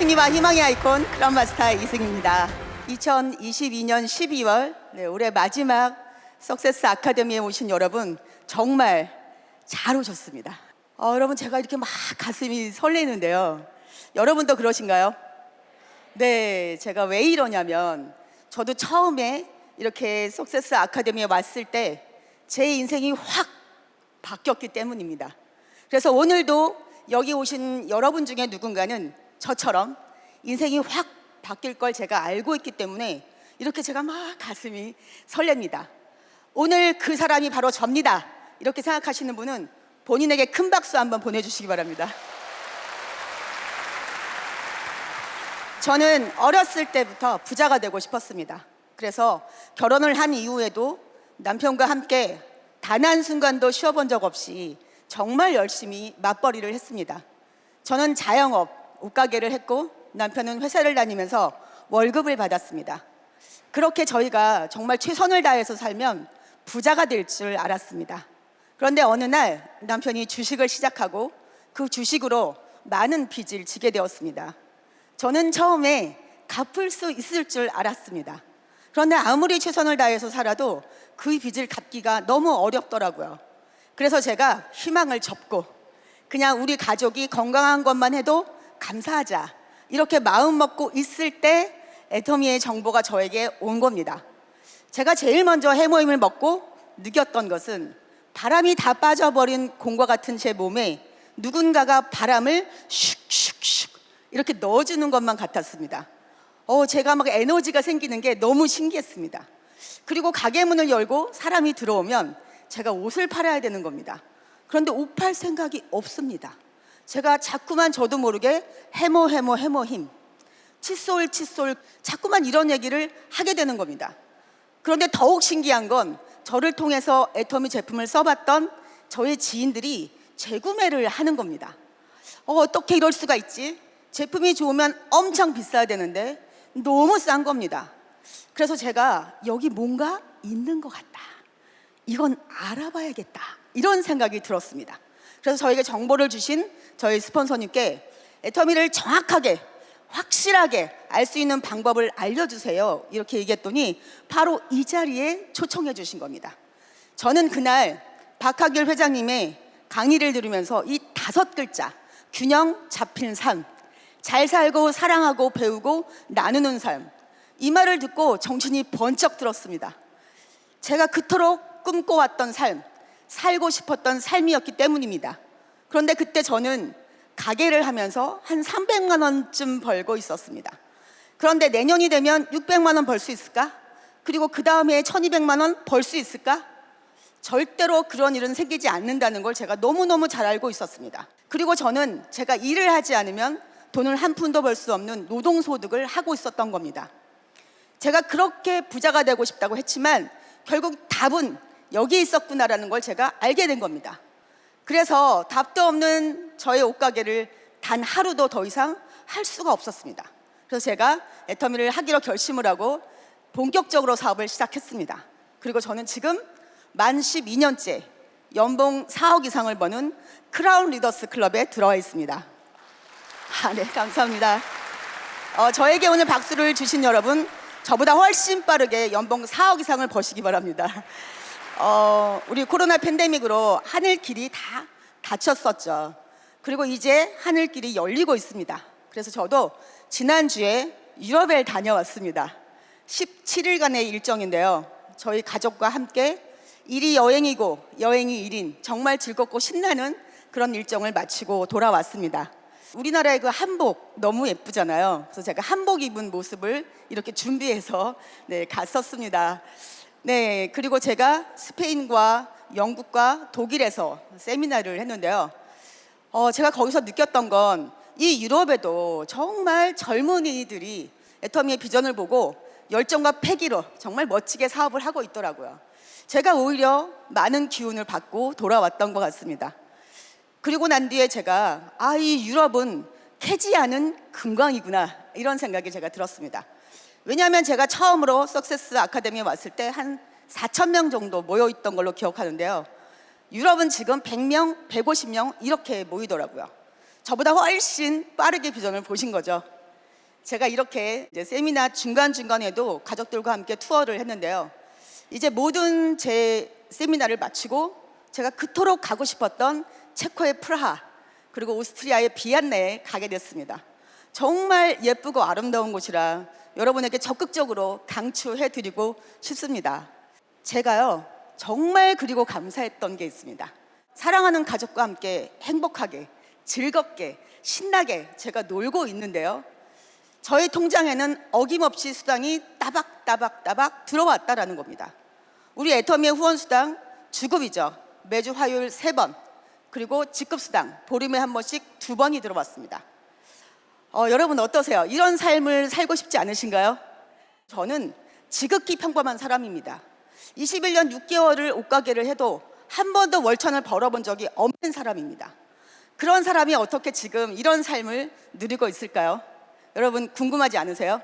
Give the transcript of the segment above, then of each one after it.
승리와 희망의 아이콘 그란마스터 이승입니다. 2022년 12월 올해 마지막 석세스 아카데미에 오신 여러분 정말 잘 오셨습니다. 여러분 제가 이렇게 막 가슴이 설레는데요. 여러분도 그러신가요? 네, 제가 왜 이러냐면 저도 처음에 이렇게 석세스 아카데미에 왔을 때 제 인생이 확 바뀌었기 때문입니다. 그래서 오늘도 여기 오신 여러분 중에 누군가는 저처럼 인생이 확 바뀔 걸 제가 알고 있기 때문에 이렇게 제가 막 가슴이 설렙니다. 오늘 그 사람이 바로 접니다. 이렇게 생각하시는 분은 본인에게 큰 박수 한번 보내주시기 바랍니다. 저는 어렸을 때부터 부자가 되고 싶었습니다. 그래서 결혼을 한 이후에도 남편과 함께 단 한순간도 쉬어본 적 없이 정말 열심히 맞벌이를 했습니다. 저는 자영업, 옷가게를 했고 남편은 회사를 다니면서 월급을 받았습니다. 그렇게 저희가 정말 최선을 다해서 살면 부자가 될 줄 알았습니다. 그런데 어느 날 남편이 주식을 시작하고 그 주식으로 많은 빚을 지게 되었습니다. 저는 처음에 갚을 수 있을 줄 알았습니다. 그런데 아무리 최선을 다해서 살아도 그 빚을 갚기가 너무 어렵더라고요. 그래서 제가 희망을 접고 그냥 우리 가족이 건강한 것만 해도 감사하자 이렇게 마음 먹고 있을 때 애터미의 정보가 저에게 온 겁니다. 제가 제일 먼저 해모임을 먹고 느꼈던 것은 바람이 다 빠져버린 공과 같은 제 몸에 누군가가 바람을 슉슉슉 이렇게 넣어주는 것만 같았습니다. 제가 막 에너지가 생기는 게 너무 신기했습니다. 그리고 가게 문을 열고 사람이 들어오면 제가 옷을 팔아야 되는 겁니다. 그런데 옷 팔 생각이 없습니다. 제가 자꾸만 저도 모르게 해모힘, 칫솔 자꾸만 이런 얘기를 하게 되는 겁니다. 그런데 더욱 신기한 건 저를 통해서 애터미 제품을 써봤던 저의 지인들이 재구매를 하는 겁니다. 어떻게 이럴 수가 있지? 제품이 좋으면 엄청 비싸야 되는데 너무 싼 겁니다. 그래서 제가 여기 뭔가 있는 것 같다. 이건 알아봐야겠다. 이런 생각이 들었습니다. 그래서 저에게 정보를 주신 저희 스폰서님께 애터미를 정확하게 확실하게 알 수 있는 방법을 알려주세요. 이렇게 얘기했더니 바로 이 자리에 초청해 주신 겁니다. 저는 그날 박하길 회장님의 강의를 들으면서 이 5글자 균형 잡힌 삶, 잘 살고 사랑하고 배우고 나누는 삶, 이 말을 듣고 정신이 번쩍 들었습니다. 제가 그토록 꿈꿔왔던 삶, 살고 싶었던 삶이었기 때문입니다. 그런데 그때 저는 가게를 하면서 한 300만 원쯤 벌고 있었습니다. 그런데 내년이 되면 600만 원 벌 수 있을까? 그리고 그 다음에 1200만 원 벌 수 있을까? 절대로 그런 일은 생기지 않는다는 걸 제가 너무너무 잘 알고 있었습니다. 그리고 저는 제가 일을 하지 않으면 돈을 한 푼도 벌 수 없는 노동소득을 하고 있었던 겁니다. 제가 그렇게 부자가 되고 싶다고 했지만 결국 답은 여기에 있었구나라는 걸 제가 알게 된 겁니다. 그래서 답도 없는 저의 옷가게를 단 하루도 더 이상 할 수가 없었습니다. 그래서 제가 애터미를 하기로 결심을 하고 본격적으로 사업을 시작했습니다. 그리고 저는 지금 만 12년째 연봉 4억 이상을 버는 크라운 리더스 클럽에 들어와 있습니다. 네, 감사합니다. 저에게 오늘 박수를 주신 여러분, 저보다 훨씬 빠르게 연봉 4억 이상을 버시기 바랍니다. 우리 코로나 팬데믹으로 하늘길이 다 닫혔었죠. 그리고 이제 하늘길이 열리고 있습니다. 그래서 저도 지난주에 유럽에 다녀왔습니다. 17일간의 일정인데요. 저희 가족과 함께 일이 여행이고 여행이 일인 정말 즐겁고 신나는 그런 일정을 마치고 돌아왔습니다. 우리나라의 그 한복 너무 예쁘잖아요. 그래서 제가 한복 입은 모습을 이렇게 준비해서 갔었습니다. 네, 그리고 제가 스페인과 영국과 독일에서 세미나를 했는데요. 제가 거기서 느꼈던 건 이 유럽에도 정말 젊은이들이 애터미의 비전을 보고 열정과 패기로 정말 멋지게 사업을 하고 있더라고요. 제가 오히려 많은 기운을 받고 돌아왔던 것 같습니다. 그리고 난 뒤에 제가 이 유럽은 캐지 않은 금광이구나 이런 생각이 제가 들었습니다. 왜냐하면 제가 처음으로 석세스 아카데미에 왔을 때 한 4,000명 정도 모여있던 걸로 기억하는데요. 유럽은 지금 100명, 150명 이렇게 모이더라고요. 저보다 훨씬 빠르게 비전을 보신 거죠. 제가 이렇게 이제 세미나 중간중간에도 가족들과 함께 투어를 했는데요. 이제 모든 제 세미나를 마치고 제가 그토록 가고 싶었던 체코의 프라하 그리고 오스트리아의 비엔나에 가게 됐습니다. 정말 예쁘고 아름다운 곳이라 여러분에게 적극적으로 강추해드리고 싶습니다. 제가요 정말 그리고 감사했던 게 있습니다. 사랑하는 가족과 함께 행복하게 즐겁게 신나게 제가 놀고 있는데요, 저희 통장에는 어김없이 수당이 따박따박 들어왔다라는 겁니다. 우리 애터미의 후원수당 주급이죠. 매주 화요일 3번, 그리고 직급수당 보름에 한 번씩 2번이 들어왔습니다. 여러분 어떠세요? 이런 삶을 살고 싶지 않으신가요? 저는 지극히 평범한 사람입니다. 21년 6개월을 옷가게를 해도 한 번도 월천을 벌어본 적이 없는 사람입니다. 그런 사람이 어떻게 지금 이런 삶을 누리고 있을까요? 여러분 궁금하지 않으세요?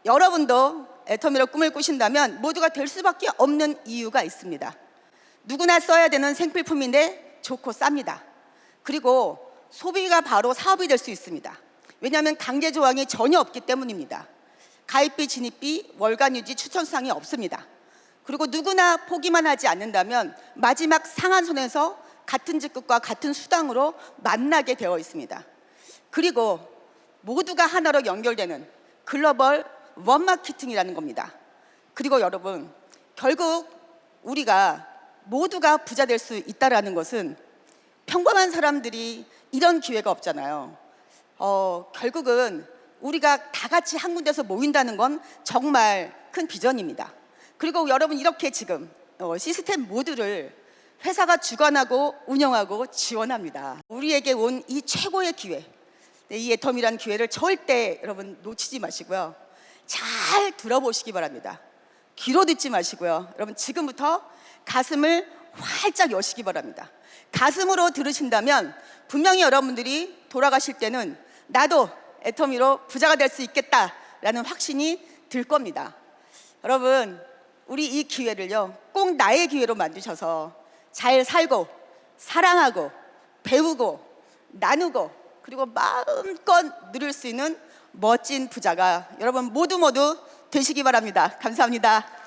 여러분도 애터미로 꿈을 꾸신다면 모두가 될 수밖에 없는 이유가 있습니다. 누구나 써야 되는 생필품인데 좋고 쌉니다. 그리고 소비가 바로 사업이 될 수 있습니다. 왜냐하면 강제 조항이 전혀 없기 때문입니다. 가입비, 진입비, 월간 유지, 추천 수당이 없습니다. 그리고 누구나 포기만 하지 않는다면 마지막 상한선에서 같은 직급과 같은 수당으로 만나게 되어 있습니다. 그리고 모두가 하나로 연결되는 글로벌 원마케팅이라는 겁니다. 그리고 여러분, 결국 우리가 모두가 부자 될 수 있다는 것은 평범한 사람들이 이런 기회가 없잖아요. 결국은 우리가 다 같이 한 군데서 모인다는 건 정말 큰 비전입니다. 그리고 여러분 이렇게 지금 시스템 모두를 회사가 주관하고 운영하고 지원합니다. 우리에게 온 이 최고의 기회, 이 애터미라는 기회를 절대 여러분 놓치지 마시고요. 잘 들어보시기 바랍니다. 귀로 듣지 마시고요. 여러분 지금부터 가슴을 활짝 여시기 바랍니다. 가슴으로 들으신다면 분명히 여러분들이 돌아가실 때는 나도 애터미로 부자가 될 수 있겠다라는 확신이 들 겁니다. 여러분 우리 이 기회를요 꼭 나의 기회로 만드셔서 잘 살고 사랑하고 배우고 나누고 그리고 마음껏 누릴 수 있는 멋진 부자가 여러분 모두 되시기 바랍니다. 감사합니다.